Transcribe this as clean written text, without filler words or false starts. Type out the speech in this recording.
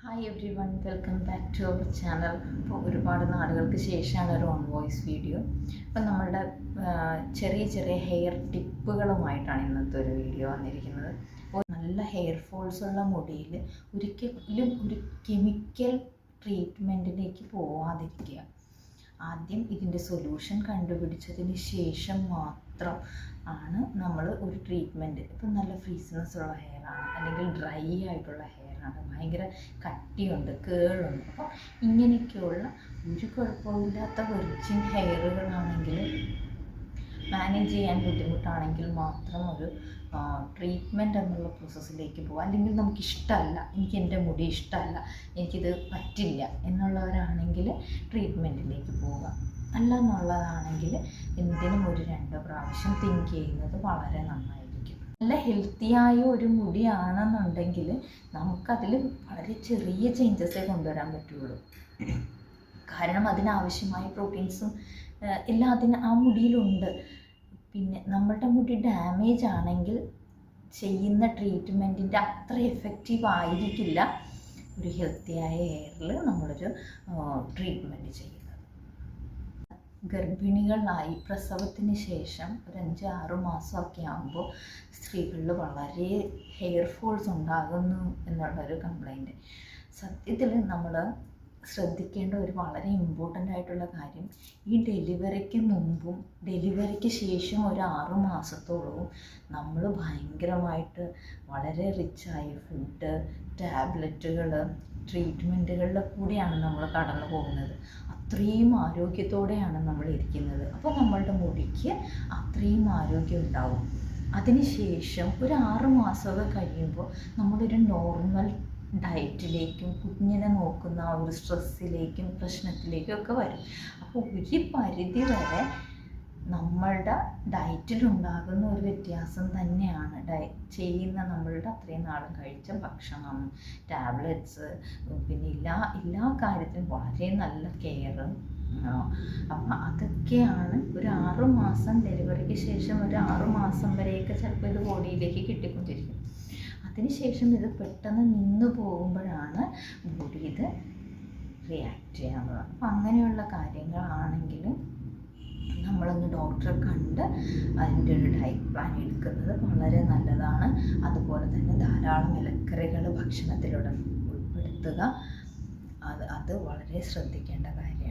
Hi everyone, welcome back to our channel. അപ്പോൾ ഒരുപാട് നാളുകൾക്ക് ശേഷമാണ് ഒരു ഓൺ വോയിസ് വീഡിയോ. അപ്പം നമ്മളുടെ ചെറിയ ചെറിയ ഹെയർ ടിപ്പുകളുമായിട്ടാണ് ഇന്നത്തെ ഒരു വീഡിയോ വന്നിരിക്കുന്നത്. അപ്പോൾ നല്ല ഹെയർ ഫോൾസ് ഉള്ള മുടിയിൽ ഒരിക്കലും ഒരു കെമിക്കൽ ട്രീറ്റ്മെൻറ്റിലേക്ക് പോവാതിരിക്കുക. ആദ്യം ഇതിൻ്റെ സൊല്യൂഷൻ കണ്ടുപിടിച്ചതിന് ശേഷം മാത്രം ആണ് നമ്മൾ ഒരു ട്രീറ്റ്മെൻറ്റ്. ഇപ്പം നല്ല ഫ്രീസിനെസ് ഉള്ള ഹെയറാണ്, അല്ലെങ്കിൽ ഡ്രൈ ആയിട്ടുള്ള ഹെയറാണ്, ഭയങ്കര കട്ടിയുണ്ട്, കേളുണ്ട്, അപ്പോൾ ഇങ്ങനെയൊക്കെയുള്ള ഒരു കുഴപ്പമില്ലാത്ത വെർജിൻ ഹെയറുകളാണെങ്കിൽ മാനേജ് ചെയ്യാൻ ബുദ്ധിമുട്ടാണെങ്കിൽ മാത്രം ഒരു ട്രീറ്റ്മെൻറ്റ് എന്നുള്ള പ്രോസസ്സിലേക്ക് പോകുക. അല്ലെങ്കിൽ നമുക്കിഷ്ടമല്ല, എനിക്ക് എൻ്റെ മുടി ഇഷ്ടമല്ല, എനിക്കിത് പറ്റില്ല എന്നുള്ളവരാണെങ്കിൽ ട്രീറ്റ്മെൻറ്റിലേക്ക് പോവുക. അല്ല എന്നുള്ളതാണെങ്കിൽ എന്തിനും ഒരു 2 പ്രാവശ്യം തിങ്ക് ചെയ്യുന്നത് വളരെ നന്നായിരിക്കും. നല്ല ഹെൽത്തിയായ ഒരു മുടിയാണെന്നുണ്ടെങ്കിൽ നമുക്കതിൽ വളരെ ചെറിയ ചേഞ്ചസേ കൊണ്ടുവരാൻ പറ്റുള്ളൂ. കാരണം അതിനാവശ്യമായ പ്രോട്ടീൻസും എല്ലാം ആ മുടിയിലുണ്ട്. പിന്നെ നമ്മളുടെ മുടി ഡാമേജ് ആണെങ്കിൽ ചെയ്യുന്ന ട്രീറ്റ്മെൻറ്റിൻ്റെ അത്ര എഫക്റ്റീവ് ആയിരിക്കില്ല ഒരു ഹെൽത്തിയായ ഹെയറിൽ നമ്മളൊരു ട്രീറ്റ്മെൻറ്റ് ചെയ്യുന്നത്. ഗർഭിണികളായി പ്രസവത്തിന് ശേഷം ഒരു 5-6 മാസമൊക്കെ ആകുമ്പോൾ സ്ത്രീകളിൽ വളരെ ഹെയർ ഫോൾസ് ഉണ്ടാകുന്നു എന്നുള്ളൊരു കംപ്ലൈൻറ്റ്. സത്യത്തിൽ നമ്മൾ ശ്രദ്ധിക്കേണ്ട ഒരു വളരെ ഇമ്പോർട്ടൻ്റ് ആയിട്ടുള്ള കാര്യം, ഈ ഡെലിവറിക്ക് മുമ്പും ഡെലിവറിക്ക് ശേഷം ഒരു 6 മാസത്തോളവും നമ്മൾ ഭയങ്കരമായിട്ട് വളരെ റിച്ചായ ഫുഡ്, ടാബ്ലറ്റുകൾ, ട്രീറ്റ്മെൻറ്റുകളിൽ കൂടിയാണ് നമ്മൾ കടന്നു പോകുന്നത്. അത്രയും ആരോഗ്യത്തോടെയാണ് നമ്മൾ ഇരിക്കുന്നത്. അപ്പോൾ നമ്മളുടെ മുടിക്ക് അത്രയും ആരോഗ്യം ഉണ്ടാവും. അതിനുശേഷം ഒരു 6 മാസമൊക്കെ കഴിയുമ്പോൾ നമ്മളൊരു നോർമൽ ഡയറ്റിലേക്കും കുഞ്ഞിനെ നോക്കുന്ന ആ ഒരു സ്ട്രെസ്സിലേക്കും പ്രശ്നത്തിലേക്കും ഒക്കെ വരും. അപ്പോൾ ഒരു പരിധി വരെ നമ്മളുടെ ഡയറ്റിലുണ്ടാകുന്ന ഒരു വ്യത്യാസം തന്നെയാണ് ചെയ്യുന്ന നമ്മളുടെ അത്രയും നാളും കഴിച്ച ഭക്ഷണം, ടാബ്ലറ്റ്സ്, പിന്നെ എല്ലാ കാര്യത്തിനും വളരെ നല്ല കെയറും. അപ്പം അതൊക്കെയാണ് ഒരു 6 മാസം, ഡെലിവറിക്ക് ശേഷം ഒരു 6 മാസം വരെയൊക്കെ ചിലപ്പോൾ ഇത് ബോഡിയിലേക്ക് കിട്ടിക്കൊണ്ടിരിക്കും. അതിനുശേഷം ഇത് പെട്ടെന്ന് നിന്ന് പോകുമ്പോഴാണ് ബോഡി ഇത് റിയാക്ട് ചെയ്യാനുള്ളത്. അപ്പം അങ്ങനെയുള്ള കാര്യങ്ങളാണെങ്കിൽ നമ്മളൊന്ന് ഡോക്ടറെ കണ്ട് അതിൻ്റെ ഒരു ഡയറ്റ് പ്ലാൻ എടുക്കുന്നത് വളരെ നല്ലതാണ്. അതുപോലെ തന്നെ ധാരാളം ഇലക്കറികൾ ഭക്ഷണത്തിലൂടെ ഉൾപ്പെടുത്തുക, അത് വളരെ ശ്രദ്ധിക്കേണ്ട കാര്യമാണ്.